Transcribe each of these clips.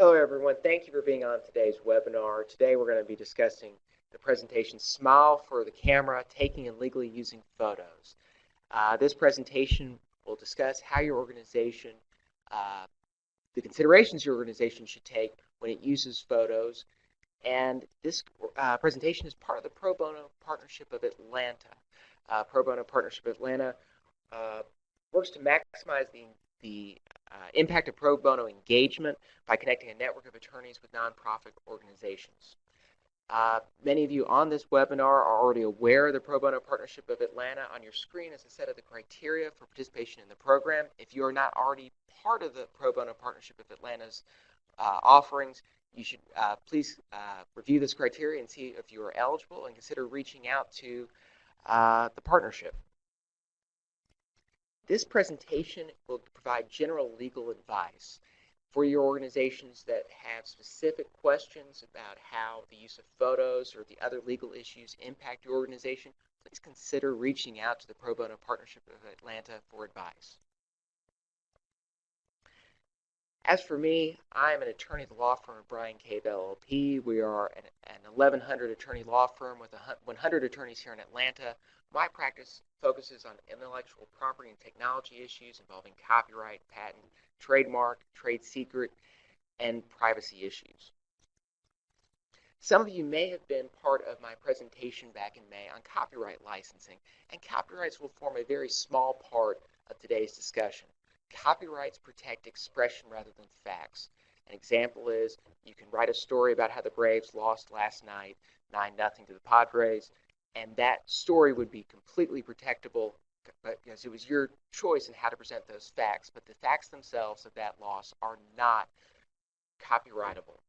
Hello, everyone. Thank you for being on today's webinar. Today, we're going to be discussing the presentation Smile for the Camera, Taking and Legally Using Photos. This presentation will discuss how your organization, the considerations your organization should take when it uses photos. And this presentation is part of the Pro Bono Partnership of Atlanta. Pro Bono Partnership of Atlanta works to maximize the impact of pro bono engagement by connecting a network of attorneys with nonprofit organizations. Many of you on this webinar are already aware of the Pro Bono Partnership of Atlanta. On your screen is a set of the criteria for participation in the program. If you are not already part of the Pro Bono Partnership of Atlanta's offerings, you should please review this criteria and see if you are eligible and consider reaching out to the partnership. This presentation will provide general legal advice for your organizations that have specific questions about how the use of photos or the other legal issues impact your organization. Please consider reaching out to the Pro Bono Partnership of Atlanta for advice. As for me, I'm an attorney at the law firm of Bryan Cave LLP. We are an 1,100 attorney law firm with 100 attorneys here in Atlanta. My practice focuses on intellectual property and technology issues involving copyright, patent, trademark, trade secret, and privacy issues. Some of you may have been part of my presentation back in May on copyright licensing, and copyrights will form a very small part of today's discussion. Copyrights protect expression rather than facts. An example is you can write a story about how the Braves lost last night, 9-0 to the Padres, and that story would be completely protectable because it was your choice in how to present those facts, but the facts themselves of that loss are not copyrightable.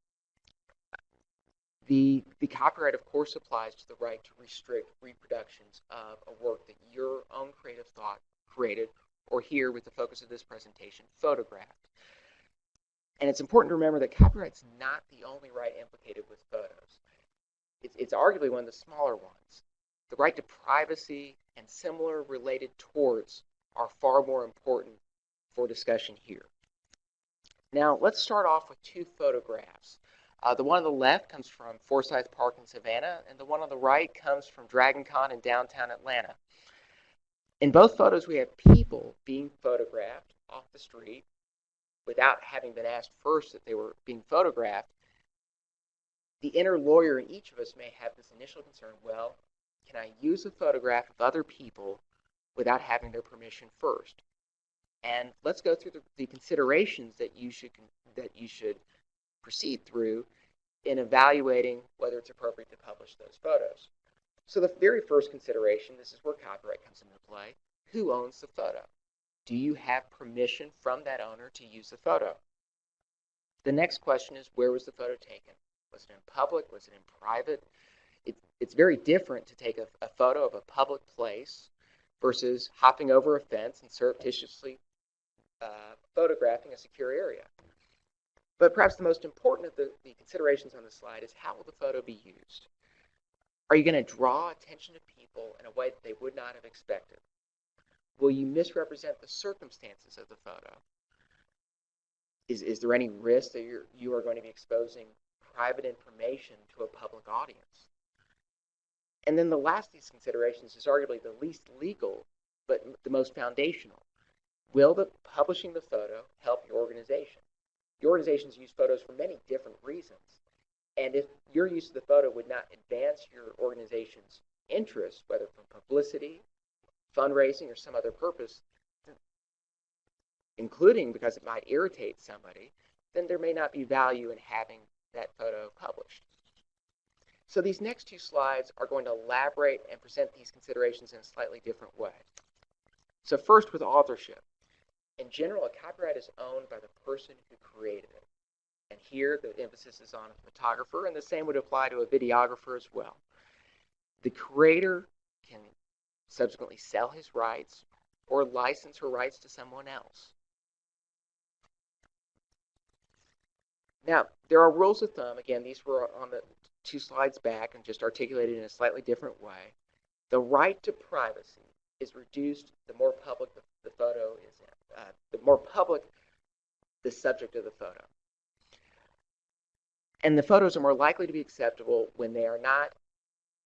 The copyright, of course, applies to the right to restrict reproductions of a work that your own creative thought created, or here, with the focus of this presentation, photographed. And it's important to remember that copyright's not the only right implicated with photos. It's arguably one of the smaller ones. The right to privacy and similar related torts are far more important for discussion here. Now, let's start off with two photographs. The one on the left comes from Forsyth Park in Savannah, and the one on the right comes from Dragon Con in downtown Atlanta. In both photos, we have people being photographed off the street without having been asked first that they were being photographed. The inner lawyer in each of us may have this initial concern, well, can I use a photograph of other people without having their permission first? And let's go through the considerations that you should proceed through in evaluating whether it's appropriate to publish those photos. So the very first consideration, this is where copyright comes into play, who owns the photo? Do you have permission from that owner to use the photo? The next question is, where was the photo taken? Was it in public? Was it in private? It's very different to take a photo of a public place versus hopping over a fence and surreptitiously photographing a secure area. But perhaps the most important of the considerations on the slide is, how will the photo be used? Are you going to draw attention to people in a way that they would not have expected? Will you misrepresent the circumstances of the photo? Is there any risk that you are going to be exposing private information to a public audience? And then the last of these considerations is arguably the least legal, but the most foundational. Will the publishing the photo help your organization? Your organizations use photos for many different reasons. And if your use of the photo would not advance your organization's interests, whether from publicity, fundraising, or some other purpose, including because it might irritate somebody, then there may not be value in having that photo published. So these next two slides are going to elaborate and present these considerations in a slightly different way. So first, with authorship. In general, a copyright is owned by the person who created it. And here, the emphasis is on a photographer, and the same would apply to a videographer as well. The creator can subsequently sell his rights or license her rights to someone else. Now, there are rules of thumb. Again, these were on the two slides back and just articulated in a slightly different way. The right to privacy is reduced the more public the photo is in, the more public the subject of the photo. And the photos are more likely to be acceptable when they are not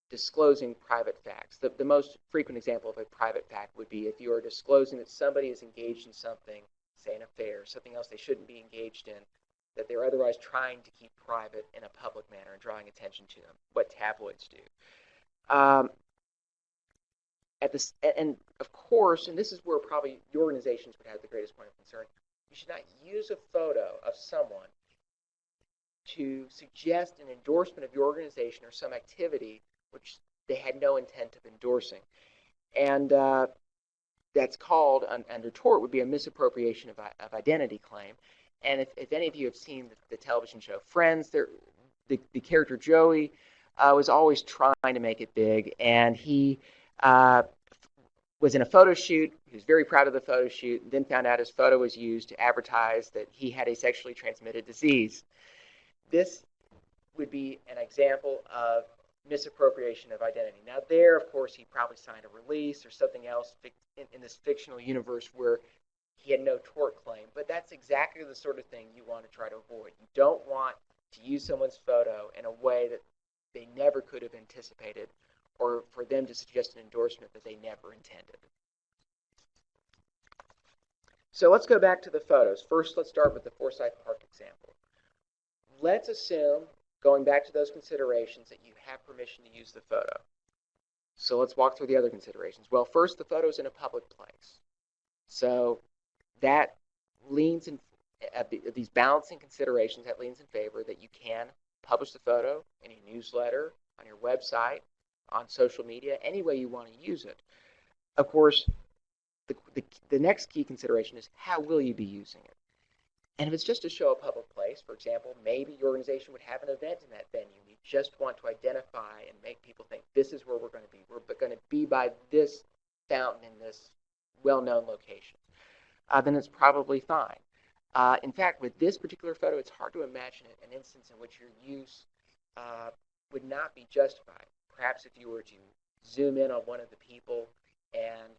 disclosing private facts. The most frequent example of a private fact would be if you are disclosing that somebody is engaged in something, say an affair, something else they shouldn't be engaged in, that they're otherwise trying to keep private in a public manner and drawing attention to them, what tabloids do. And of course, and this is where probably your organizations would have the greatest point of concern, you should not use a photo of someone to suggest an endorsement of your organization or some activity which they had no intent of endorsing. And that's called, under tort, would be a misappropriation of identity claim. And if any of you have seen the television show Friends, the character Joey was always trying to make it big, and he was in a photo shoot. He was very proud of the photo shoot, and then found out his photo was used to advertise that he had a sexually transmitted disease. This would be an example of misappropriation of identity. Now there, of course, he probably signed a release or something else in this fictional universe where he had no tort claim, but that's exactly the sort of thing you want to try to avoid. You don't want to use someone's photo in a way that they never could have anticipated, or for them to suggest an endorsement that they never intended. So let's go back to the photos. First, let's start with the Forsyth Park example. Let's assume, going back to those considerations, that you have permission to use the photo. So let's walk through the other considerations. Well, first, the photo's in a public place. So that leans in, these balancing considerations, that leans in favor that you can publish the photo in a newsletter, on your website, on social media, any way you want to use it. Of course, the next key consideration is how will you be using it? And if it's just to show a public place, for example, maybe your organization would have an event in that venue. You just want to identify and make people think this is where we're going to be. We're going to be by this fountain in this well-known location. Then it's probably fine. In fact, with this particular photo, it's hard to imagine an instance in which your use would not be justified. Perhaps if you were to zoom in on one of the people and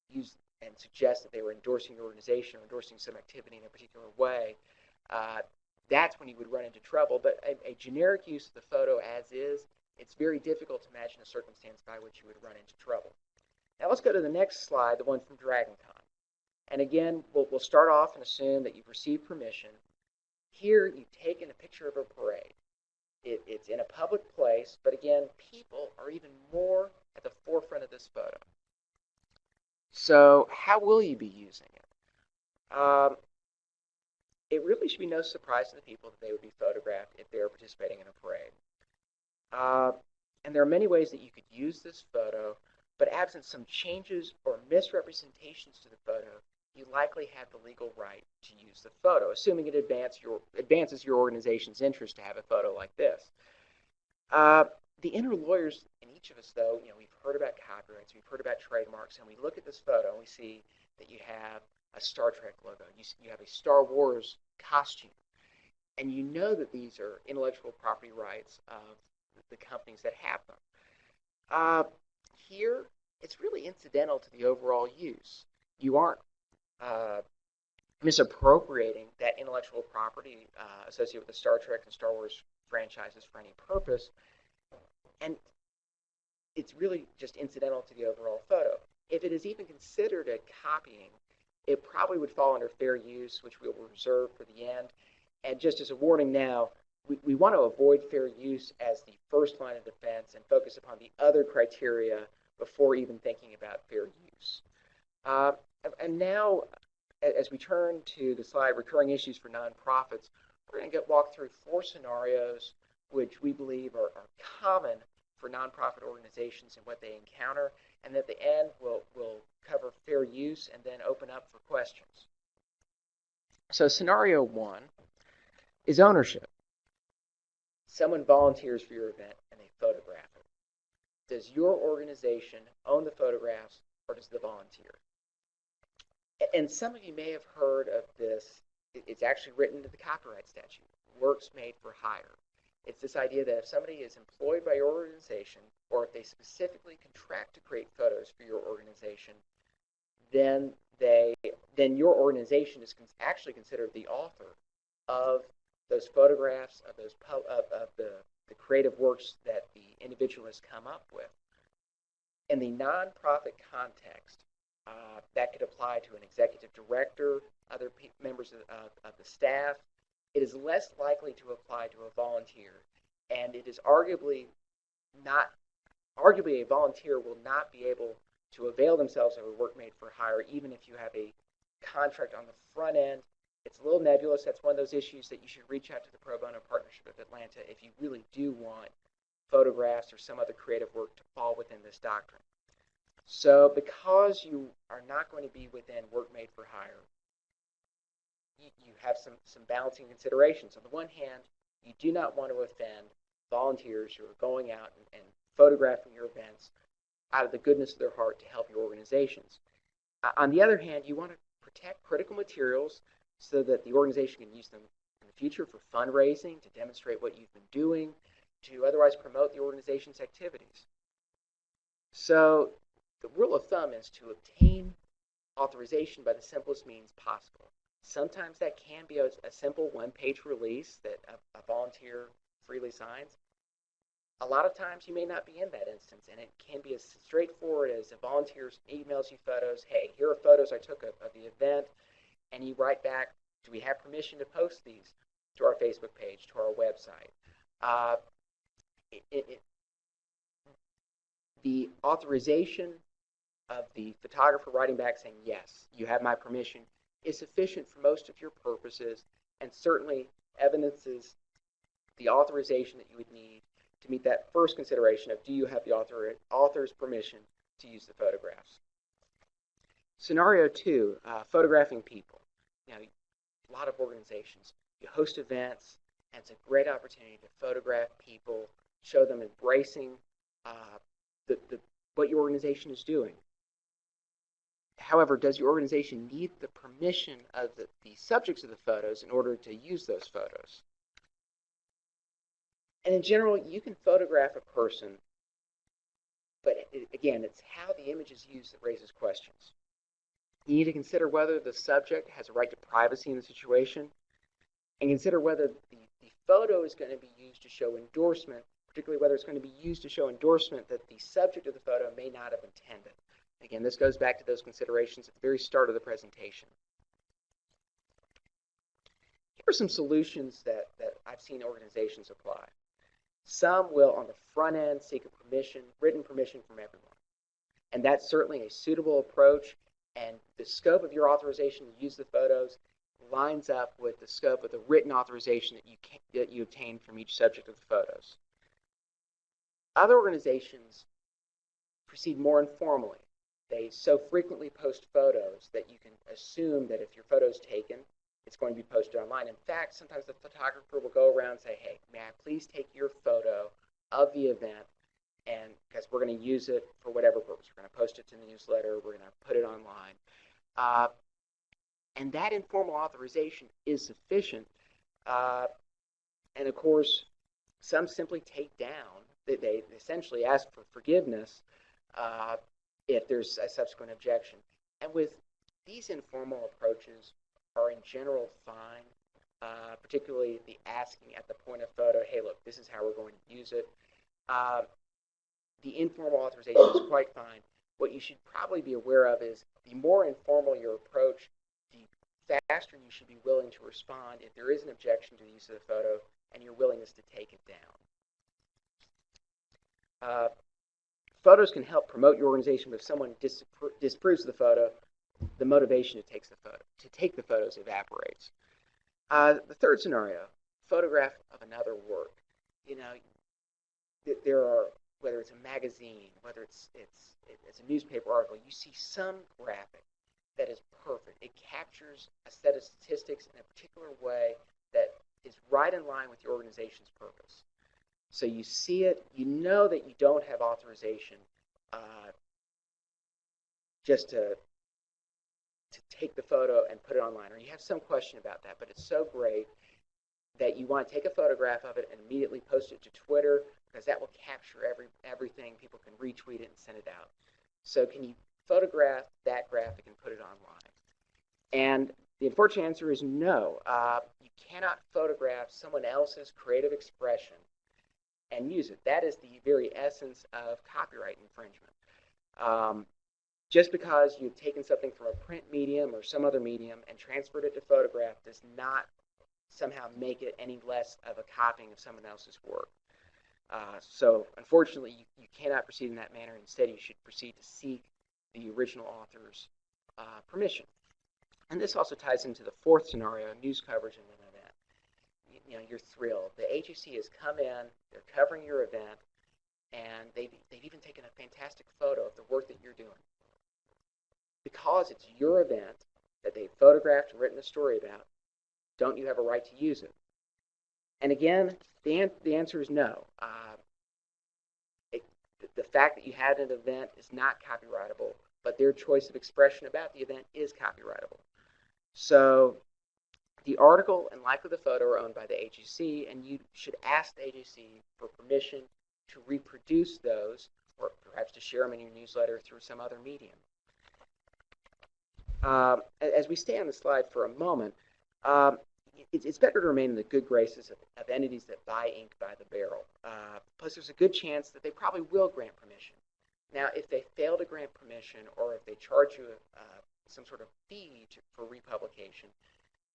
use and suggest that they were endorsing your organization or endorsing some activity in a particular way, that's when you would run into trouble. But a generic use of the photo as is, it's very difficult to imagine a circumstance by which you would run into trouble. Now let's go to the next slide, the one from DragonCon. And again, we'll start off and assume that you've received permission. Here, you've taken a picture of a parade. It's in a public place, but again, people are even more at the forefront of this photo. So how will you be using it? It really should be no surprise to the people that they would be photographed if they were participating in a parade. And there are many ways that you could use this photo, but absent some changes or misrepresentations to the photo, you likely have the legal right to use the photo, assuming it advances your organization's interest to have a photo like this. The inner lawyers in each of us, though, we've heard about copyrights, we've heard about trademarks, and we look at this photo and we see that you have a Star Trek logo, you have a Star Wars costume, and you know that these are intellectual property rights of the companies that have them. Here, it's really incidental to the overall use. You aren't misappropriating that intellectual property associated with the Star Trek and Star Wars franchises for any purpose, and it's really just incidental to the overall photo. If it is even considered a copying, it probably would fall under fair use, which we will reserve for the end. And just as a warning now, we want to avoid fair use as the first line of defense and focus upon the other criteria before even thinking about fair use. And now, as we turn to the slide, recurring issues for nonprofits, we're going to walk through 4 scenarios which we believe are common for nonprofit organizations and what they encounter, and at the end we'll cover fair use and then open up for questions. So scenario 1 is ownership. Someone volunteers for your event and they photograph it. Does your organization own the photographs, or does the volunteer? And some of you may have heard of this. It's actually written into the copyright statute, works made for hire. It's this idea that if somebody is employed by your organization, or if they specifically contract to create photos for your organization, then your organization is actually considered the author of those photographs of the creative works that the individual has come up with. In the nonprofit context, that could apply to an executive director, other members of the staff. It is less likely to apply to a volunteer, and it is arguably a volunteer will not be able to avail themselves of a work made for hire, even if you have a contract on the front end. It's a little nebulous. That's one of those issues that you should reach out to the Pro Bono Partnership of Atlanta if you really do want photographs or some other creative work to fall within this doctrine. So because you are not going to be within work made for hire, you have some balancing considerations. On the one hand, you do not want to offend volunteers who are going out and photographing your events out of the goodness of their heart to help your organizations. On the other hand, you want to protect critical materials so that the organization can use them in the future for fundraising, to demonstrate what you've been doing, to otherwise promote the organization's activities. So the rule of thumb is to obtain authorization by the simplest means possible. Sometimes that can be a simple one-page release that a volunteer freely signs. A lot of times you may not be in that instance, and it can be as straightforward as a volunteer emails you photos. Hey, here are photos I took of the event, and you write back, do we have permission to post these to our Facebook page, to our website? The authorization of the photographer writing back saying, yes, you have my permission, is sufficient for most of your purposes, and certainly evidences the authorization that you would need to meet that first consideration of, do you have the author's permission to use the photographs? Scenario 2, photographing people. Now, a lot of organizations, you host events, and it's a great opportunity to photograph people, show them embracing what your organization is doing. However, does your organization need the permission of the subjects of the photos in order to use those photos? And in general, you can photograph a person, but again, it's how the image is used that raises questions. You need to consider whether the subject has a right to privacy in the situation, and consider whether the photo is going to be used to show endorsement, particularly whether it's going to be used to show endorsement that the subject of the photo may not have intended. Again, this goes back to those considerations at the very start of the presentation. Here are some solutions that I've seen organizations apply. Some will, on the front end, seek a written permission from everyone. And that's certainly a suitable approach, and the scope of your authorization to use the photos lines up with the scope of the written authorization that you obtain from each subject of the photos. Other organizations proceed more informally. They so frequently post photos that you can assume that if your photo is taken, it's going to be posted online. In fact, sometimes the photographer will go around and say, hey, may I please take your photo of the event, and because we're going to use it for whatever purpose. We're going to post it to the newsletter. We're going to put it online. And that informal authorization is sufficient. And of course, some simply take down. They essentially ask for forgiveness if there's a subsequent objection. And with these informal approaches are in general fine, particularly the asking at the point of photo, hey, look, this is how we're going to use it. The informal authorization is quite fine. What you should probably be aware of is the more informal your approach, the faster you should be willing to respond if there is an objection to the use of the photo and your willingness to take it down. Photos can help promote your organization, but if someone disapproves of the photo, the motivation to take the photos evaporates. The third scenario, photograph of another work. You know, there are, whether it's a magazine, whether it's a newspaper article, you see some graphic that is perfect. It captures a set of statistics in a particular way that is right in line with your organization's purpose. So you see it, you know that you don't have authorization just to take the photo and put it online, or you have some question about that, but it's so great that you want to take a photograph of it and immediately post it to Twitter, because that will capture everything. People can retweet it and send it out. So can you photograph that graphic and put it online? And The unfortunate answer is no. You cannot photograph someone else's creative expression and use it. That is the very essence of copyright infringement. Just because you've taken something from a print medium or some other medium and transferred it to photograph does not somehow make it any less of a copying of someone else's work. So unfortunately, you cannot proceed in that manner. Instead, you should proceed to seek the original author's permission. And this also ties into the fourth scenario, news coverage of an event. You know, you're thrilled. The agency has come in, they're covering your event, and they've even taken a fantastic photo of the work that you're doing. Because it's your event that they've photographed and written a story about, don't you have a right to use it? And again, the answer is no. The fact that you had an event is not copyrightable, but their choice of expression about the event is copyrightable. So the article and likely the photo are owned by the agency, and you should ask the agency for permission to reproduce those, or perhaps to share them in your newsletter through some other medium. As we stay on the slide for a moment, it's better to remain in the good graces of entities that buy ink by the barrel. Plus, there's a good chance that they probably will grant permission. Now, if they fail to grant permission, or if they charge you some sort of fee for republication,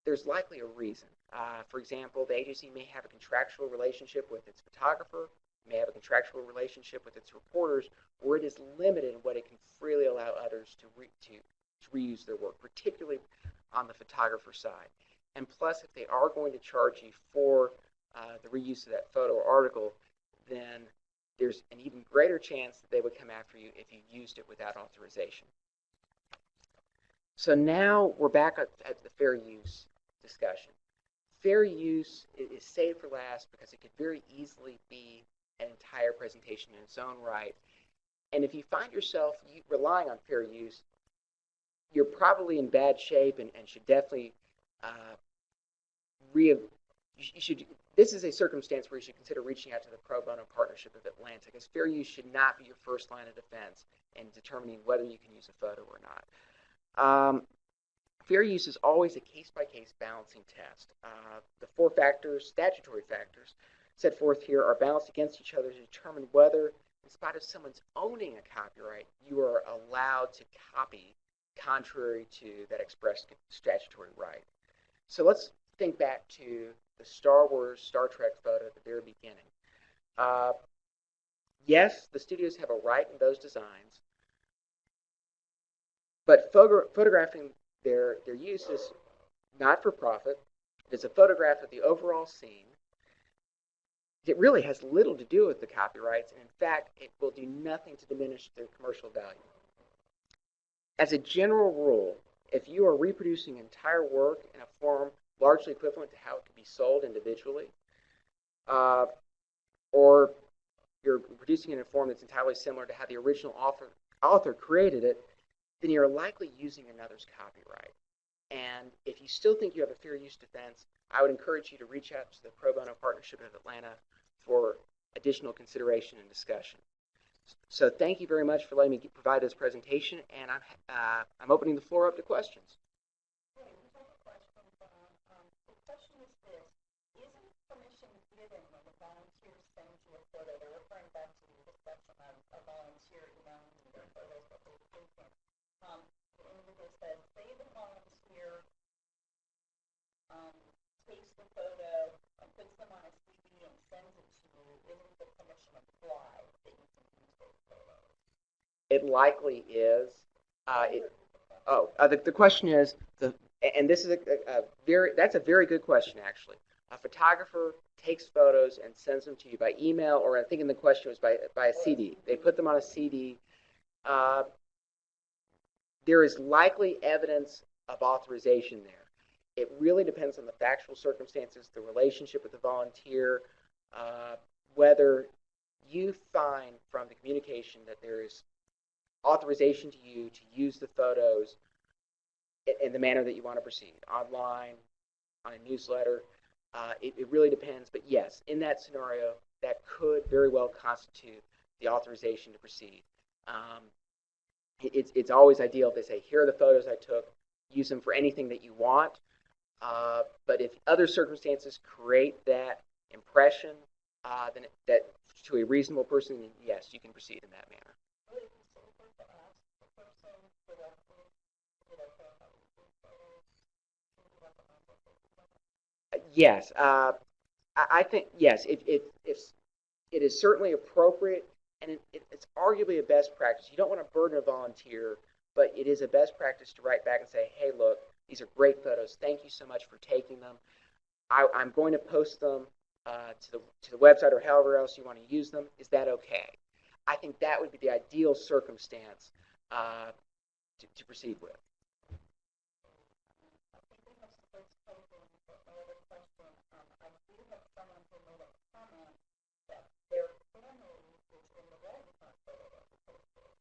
there's likely a reason. For example, the agency may have a contractual relationship with its photographer, may have a contractual relationship with its reporters, or it is limited in what it can freely allow others to reuse their work, particularly on the photographer side. And plus, if they are going to charge you for the reuse of that photo or article, then there's an even greater chance that they would come after you if you used it without authorization. So now we're back at the fair use discussion. Fair use is saved for last because it could very easily be an entire presentation in its own right. And if you find yourself relying on fair use, you're probably in bad shape and should definitely this is a circumstance where you should consider reaching out to the Pro Bono Partnership of Atlanta, because fair use should not be your first line of defense in determining whether you can use a photo or not. Fair use is always a case-by-case balancing test. The four statutory factors set forth here, are balanced against each other to determine whether, in spite of someone's owning a copyright, you are allowed to copy contrary to that expressed statutory right. So let's think back to the Star Wars, Star Trek photo at the very beginning. Yes, the studios have a right in those designs, but photographing their use is not for profit. It's a photograph of the overall scene. It really has little to do with the copyrights, and in fact, it will do nothing to diminish their commercial value. As a general rule, if you are reproducing entire work in a form largely equivalent to how it could be sold individually, or you're producing it in a form that's entirely similar to how the original author created it, then you're likely using another's copyright. And if you still think you have a fair use defense, I would encourage you to reach out to the Pro Bono Partnership of Atlanta for additional consideration and discussion. So thank you very much for letting me provide this presentation, and I'm opening the floor up to questions. Takes the photo and puts them on a CD and sends it to you, isn't the permission applied that you can use those photos? It likely is. The question is, and this is that's a very good question, actually. A photographer takes photos and sends them to you by email, or I think in the question was by a CD. They put them on a CD. There is likely evidence of authorization there. It really depends on the factual circumstances, the relationship with the volunteer, whether you find from the communication that there is authorization to you to use the photos in the manner that you want to proceed, online, on a newsletter. It really depends. But yes, in that scenario, that could very well constitute the authorization to proceed. It's always ideal if they say, here are the photos I took. use them for anything that you want. But if other circumstances create that impression, then that to a reasonable person, yes, you can proceed in that manner. Yes, I think yes. If it is certainly appropriate, and it's arguably a best practice. You don't want to burden a volunteer, but it is a best practice to write back and say, "Hey, look, these are great photos. Thank you so much for taking them. I'm going to post them to the website or however else you want to use them. Is that okay?" I think that would be the ideal circumstance uh, to proceed with.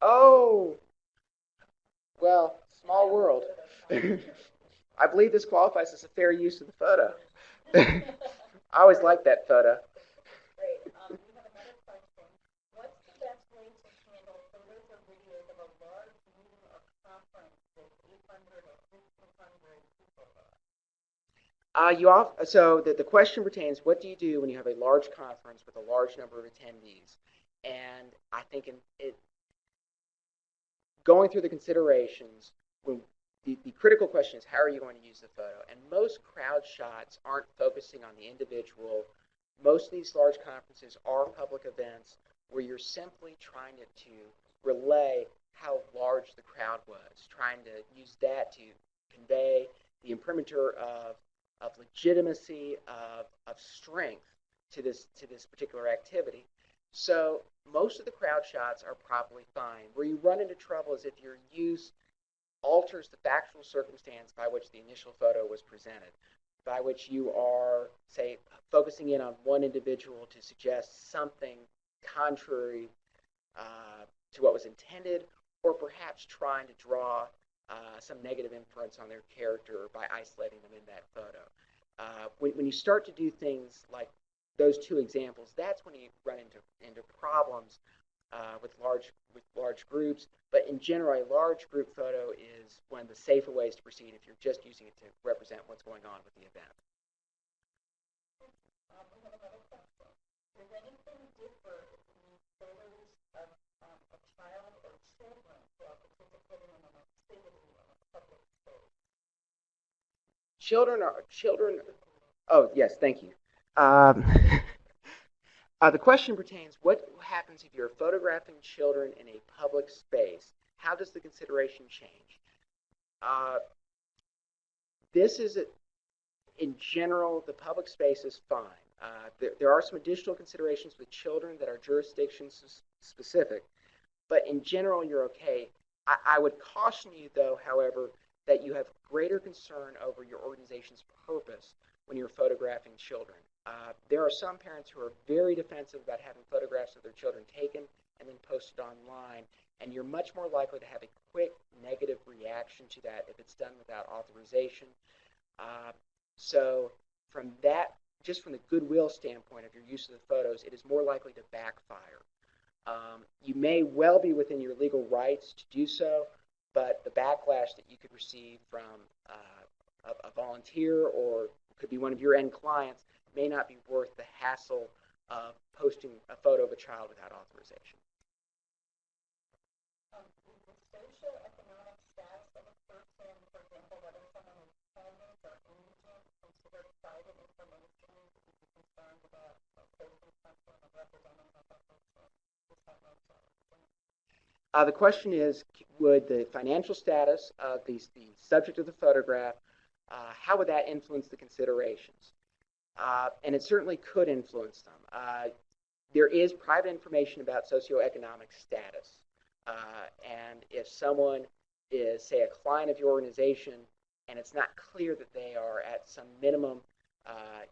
Oh, well, small world. I believe this qualifies as a fair use of the photo. I always like that photo. Great. We have another question. What's the best way to handle photos or videos of a large meeting or conference with 800 or 1,500 people? So the question pertains, what do you do when you have a large conference with a large number of attendees? And I think going through the considerations, when the critical question is, how are you going to use the photo? And most crowd shots aren't focusing on the individual. Most of these large conferences are public events where you're simply trying to relay how large the crowd was, trying to use that to convey the imprimatur of legitimacy, of strength to this particular activity. So most of the crowd shots are probably fine. Where you run into trouble is if your use alters the factual circumstance by which the initial photo was presented, by which you are, say, focusing in on one individual to suggest something contrary to what was intended, or perhaps trying to draw some negative inference on their character by isolating them in that photo. When you start to do things like those two examples, that's when you run into problems with large groups. But in general, a large group photo is one of the safer ways to proceed if you're just using it to represent what's going on with the event. We have another question. Does anything differ between photos of a child or children who are participating in an activity in a public space? Children. Oh yes, thank you. The question pertains, what happens if you're photographing children in a public space? How does the consideration change? Uh, this is, in general, the public space is fine. There are some additional considerations with children that are jurisdiction specific, but in general, you're okay. I would caution you, though, however, that you have greater concern over your organization's purpose when you're photographing children. There are some parents who are very defensive about having photographs of their children taken and then posted online, and you're much more likely to have a quick negative reaction to that if it's done without authorization. So from that, just from the goodwill standpoint of your use of the photos, it is more likely to backfire. You may well be within your legal rights to do so, but the backlash that you could receive from a volunteer or could be one of your end clients may not be worth the hassle of posting a photo of a child without authorization. Is the socioeconomic status of a person, for example, whether someone is homeless or indigent, considered private information? Would you be concerned about posting something or representing a person who's homeless or indigent? The question is, would the financial status of the subject of the photograph, how would that influence the considerations? And it certainly could influence them. There is private information about socioeconomic status. And if someone is, say, a client of your organization and it's not clear that they are at some minimum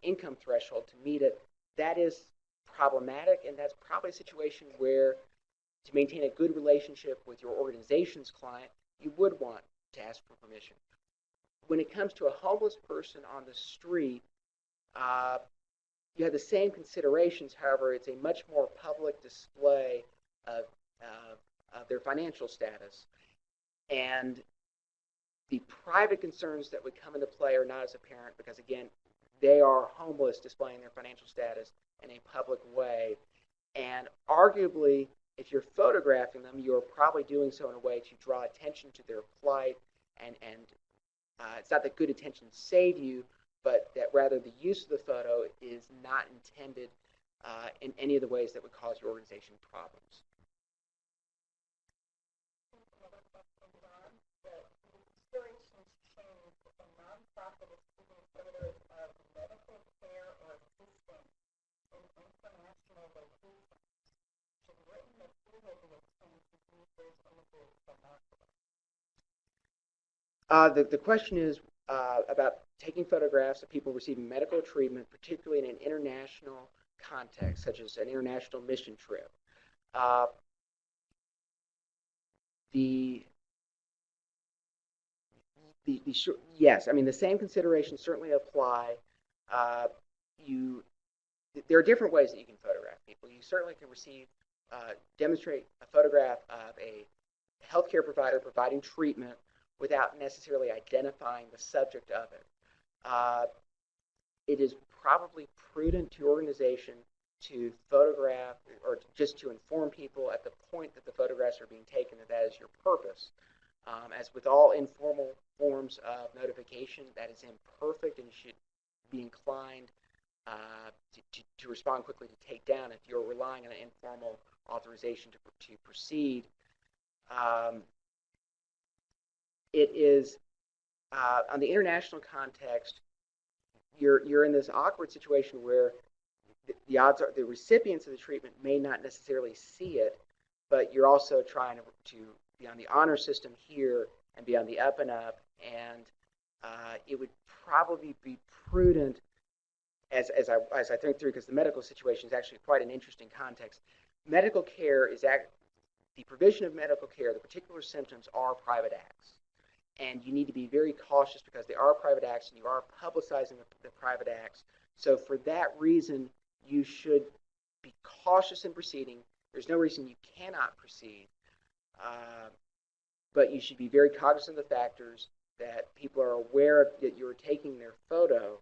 income threshold to meet it, that is problematic, and that's probably a situation where to maintain a good relationship with your organization's client, you would want to ask for permission. When it comes to a homeless person on the street, you have the same considerations. However, it's a much more public display of, of their financial status. And The private concerns that would come into play are not as apparent because, again, they are homeless displaying their financial status in a public way. And arguably, if you're photographing them, you're probably doing so in a way to draw attention to their plight. And it's not that good intentions save you, but that rather the use of the photo is not intended in any of the ways that would cause your organization problems. The question is about taking photographs of people receiving medical treatment, particularly in an international context, such as an international mission trip. Uh, the yes, I mean the same considerations certainly apply. Uh, you there are different ways that you can photograph people. You certainly can demonstrate a photograph of a healthcare provider providing treatment without necessarily identifying the subject of it. Uh, it is probably prudent to your organization to photograph or just to inform people at the point that the photographs are being taken that that is your purpose. As with all informal forms of notification, that is imperfect and you should be inclined to respond quickly to take down if you're relying on an informal authorization to proceed. It is on the international context, you're in this awkward situation where the odds are the recipients of the treatment may not necessarily see it, but you're also trying to be on the honor system here and be on the up and up, and it would probably be prudent as I think through, because the medical situation is actually quite an interesting context. Medical care is the provision of medical care. The particular symptoms are private acts, and you need to be very cautious because they are private acts, and you are publicizing the private acts. So for that reason, you should be cautious in proceeding. There's no reason you cannot proceed, but you should be very cognizant of the factors that people are aware of, that you're taking their photo,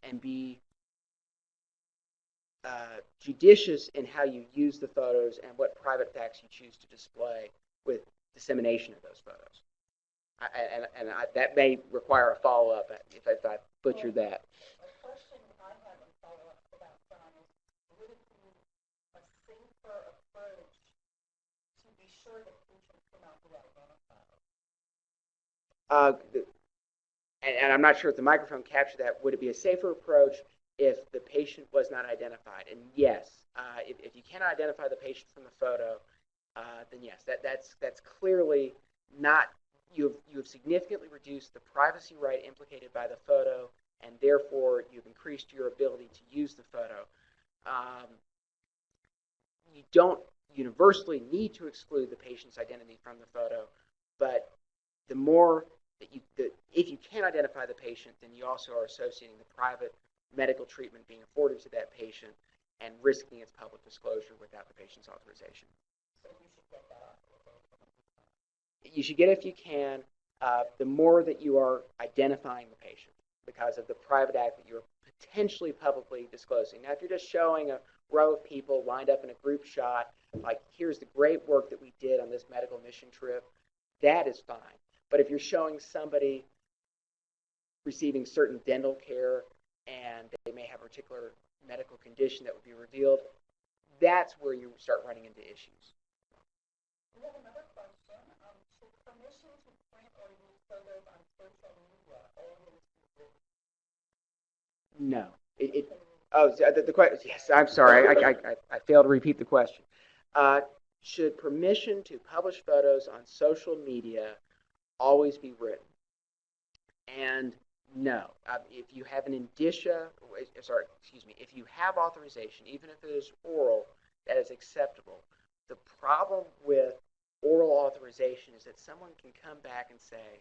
and be judicious in how you use the photos and what private facts you choose to display with dissemination of those photos. That may require a follow-up if I butchered that. A question I have in follow-up to that, John, is would it be a safer approach to be sure that patients cannot be identified? And I'm not sure if the microphone captured that. Would it be a safer approach if the patient was not identified? And yes, if you cannot identify the patient from the photo, then yes, that's clearly not. You have significantly reduced the privacy right implicated by the photo, and therefore you've increased your ability to use the photo. You don't universally need to exclude the patient's identity from the photo, but the more if you can identify the patient, then you also are associating the private medical treatment being afforded to that patient and risking its public disclosure without the patient's authorization. So you should get that authorization. You should get it if you can. The more that you are identifying the patient because of the private act that you're potentially publicly disclosing. Now, if you're just showing a row of people lined up in a group shot, like here's the great work that we did on this medical mission trip, that is fine. But if you're showing somebody receiving certain dental care and they may have a particular medical condition that would be revealed, that's where you start running into issues. We have another question. Should permission to print or use photos on social media always be written? No. The question. Yes, I'm sorry. I failed to repeat the question. Should permission to publish photos on social media always be written? And no. If you have an indicia, if you have authorization, even if it is oral, that is acceptable. The problem with oral authorization is that someone can come back and say,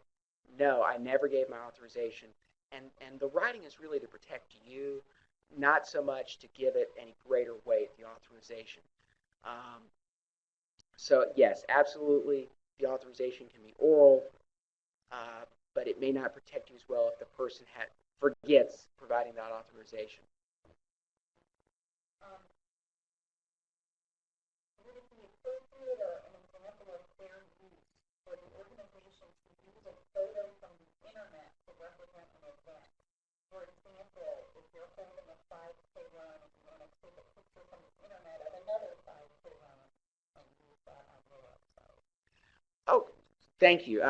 no, I never gave my authorization. And the writing is really to protect you, not so much to give it any greater weight, the authorization. So yes, absolutely, the authorization can be oral. but it may not protect you as well if the person forgets providing that authorization. Um, would it be appropriate or an example of fair use for the organization to use a photo from the internet to represent an event? For example, if you're holding a 5K run and you want to take a picture from the internet of another 5K run and use that on your website. Oh, thank you.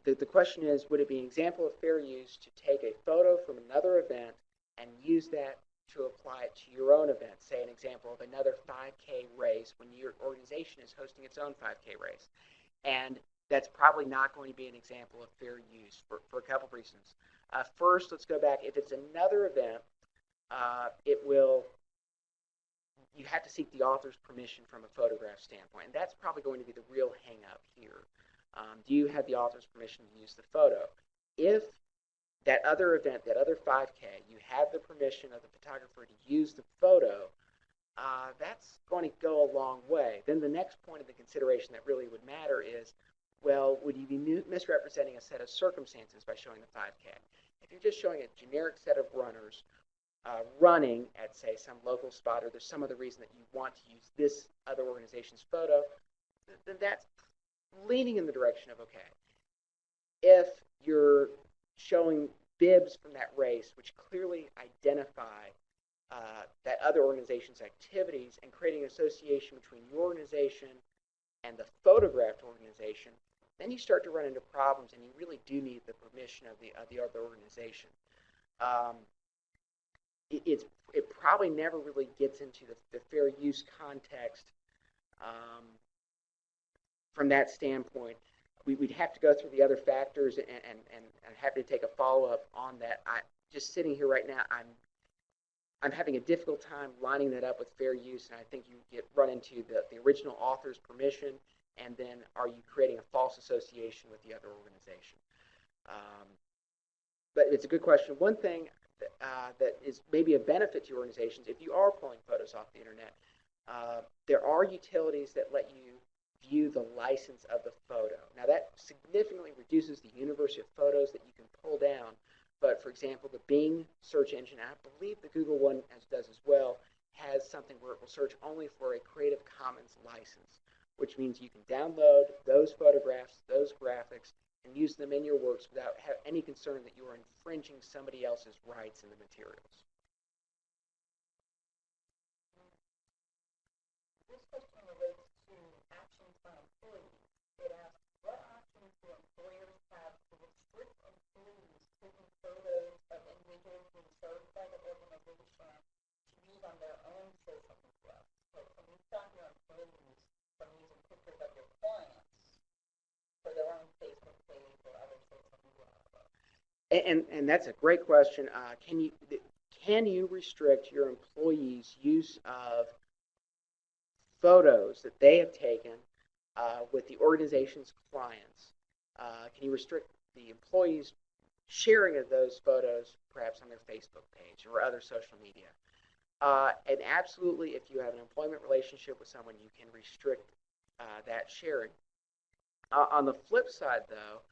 The question is, would it be an example of fair use to take a photo from another event and use that to apply it to your own event? Say an example of another 5K race when your organization is hosting its own 5K race. And that's probably not going to be an example of fair use for a couple of reasons. First, let's go back. If it's another event, you have to seek the author's permission from a photograph standpoint. And that's probably going to be the real hang up here. Do you have the author's permission to use the photo? If that other event, that other 5K, you have the permission of the photographer to use the photo, that's going to go a long way. Then the next point of the consideration that really would matter is, well, would you be misrepresenting a set of circumstances by showing the 5K? If you're just showing a generic set of runners running at, say, some local spot, or there's some other reason that you want to use this other organization's photo, then that's leaning in the direction of okay. If you're showing bibs from that race, which clearly identify that other organization's activities and creating an association between your organization and the photographed organization, then you start to run into problems, and you really do need the permission of the other organization. It probably never really gets into the fair use context from that standpoint. We'd have to go through the other factors, and happy to take a follow-up on that. Just sitting here right now, I'm having a difficult time lining that up with fair use, and I think you run into the original author's permission, and then are you creating a false association with the other organization? But it's a good question. One thing that is maybe a benefit to your organizations, if you are pulling photos off the internet, there are utilities that let you view the license of the photo. Now that significantly reduces the universe of photos that you can pull down, but for example, the Bing search engine, I believe the Google one does as well, has something where it will search only for a Creative Commons license, which means you can download those photographs, those graphics, and use them in your works without any concern that you are infringing somebody else's rights in the materials. This question relates to actions by employees. It asks, what options do employers have to restrict employees taking photos of individuals being served by the organization to use on their own social media? So can you stop your employees from using pictures of your clients for their own Facebook page or other social media outlets? And that's a great question. Can you restrict your employees' use of photos that they have taken with the organization's clients? Can you restrict the employees' sharing of those photos, perhaps on their Facebook page or other social media? And absolutely, if you have an employment relationship with someone, you can restrict that sharing. On the flip side, though,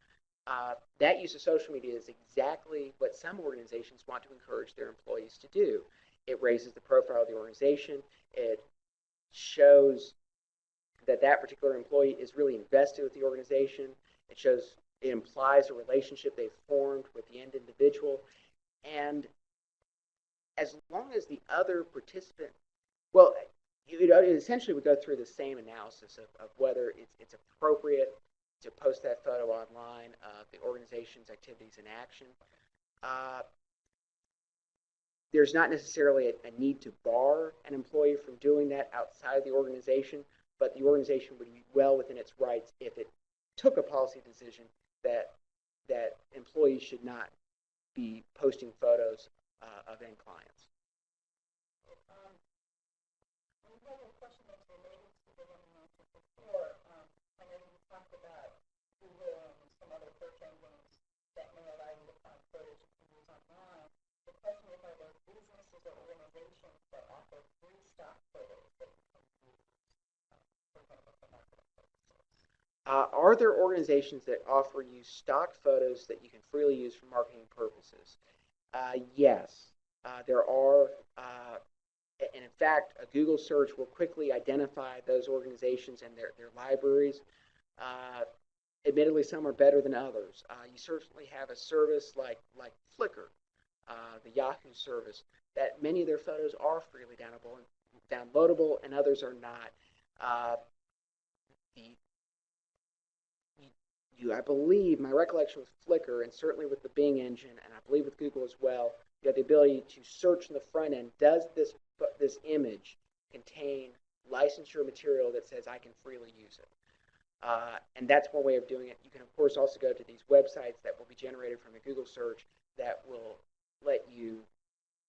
that use of social media is exactly what some organizations want to encourage their employees to do. It raises the profile of the organization. It shows that that particular employee is really invested with the organization. It implies a relationship they've formed with the end individual. And as long as the other participant, well, it essentially would go through the same analysis of whether it's appropriate to post that photo online of the organization's activities in action. There's not necessarily a need to bar an employee from doing that outside of the organization, but the organization would be well within its rights if it took a policy decision that employees should not be posting photos of end clients. We have a question that's related to the one you mentioned before. I know you talked about Google and some other search engines that may allow you to find photos you can use online. The question is, are there businesses or organizations that offer free stock photos that you can use, for example, for marketing purposes? Are there organizations that offer you stock photos that you can freely use for marketing purposes? Yes, there are. And in fact, a Google search will quickly identify those organizations and their libraries. Uh, Admittedly, some are better than others. You certainly have a service like Flickr, the Yahoo service, that many of their photos are freely downloadable, and others are not. Uh, the I believe, my recollection with Flickr, and certainly with the Bing engine, and I believe with Google as well, you have the ability to search in the front end. Does this image contain licensure material that says I can freely use it? And that's one way of doing it. You can, of course, also go to these websites that will be generated from a Google search that will let you,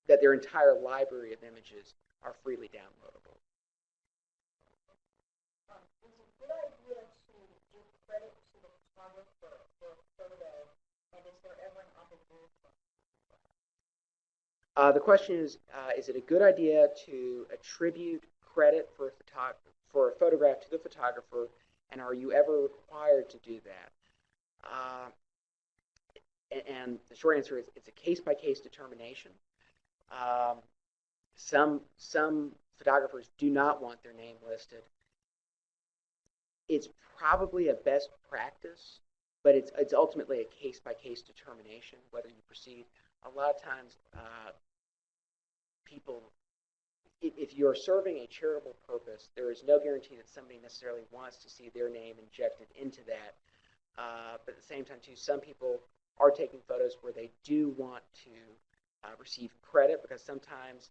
that their entire library of images are freely downloadable. Is it a good idea to give credit to the photographer for a photo, and is there ever an obligation? The question is it a good idea to attribute credit for a photograph to the photographer, and are you ever required to do that? Uh, and the short answer is it's a case-by-case determination. Um, some photographers do not want their name listed. It's probably a best practice, but it's ultimately a case-by-case determination whether you proceed. A lot of times, people, if you're serving a charitable purpose, there is no guarantee that somebody necessarily wants to see their name injected into that. But at the same time, too, some people are taking photos where they do want to receive credit, because sometimes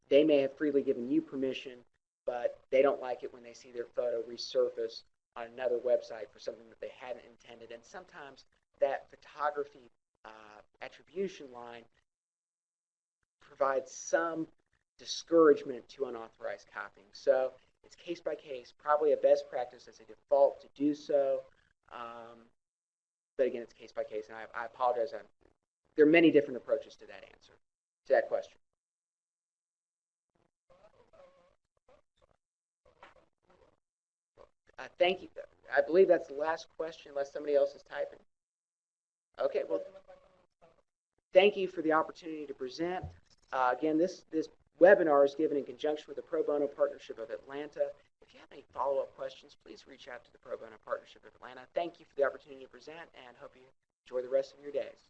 they may have freely given you permission, but they don't like it when they see their photo resurface on another website for something that they hadn't intended. And sometimes that photography attribution line provides some discouragement to unauthorized copying. So it's case by case, probably a best practice as a default to do so. But again, it's case by case, and I apologize. There are many different approaches to that answer, to that question. Thank you. I believe that's the last question, unless somebody else is typing. Okay, well, thank you for the opportunity to present. Again, this webinar is given in conjunction with the Pro Bono Partnership of Atlanta. If you have any follow-up questions, please reach out to the Pro Bono Partnership of Atlanta. Thank you for the opportunity to present, and hope you enjoy the rest of your days.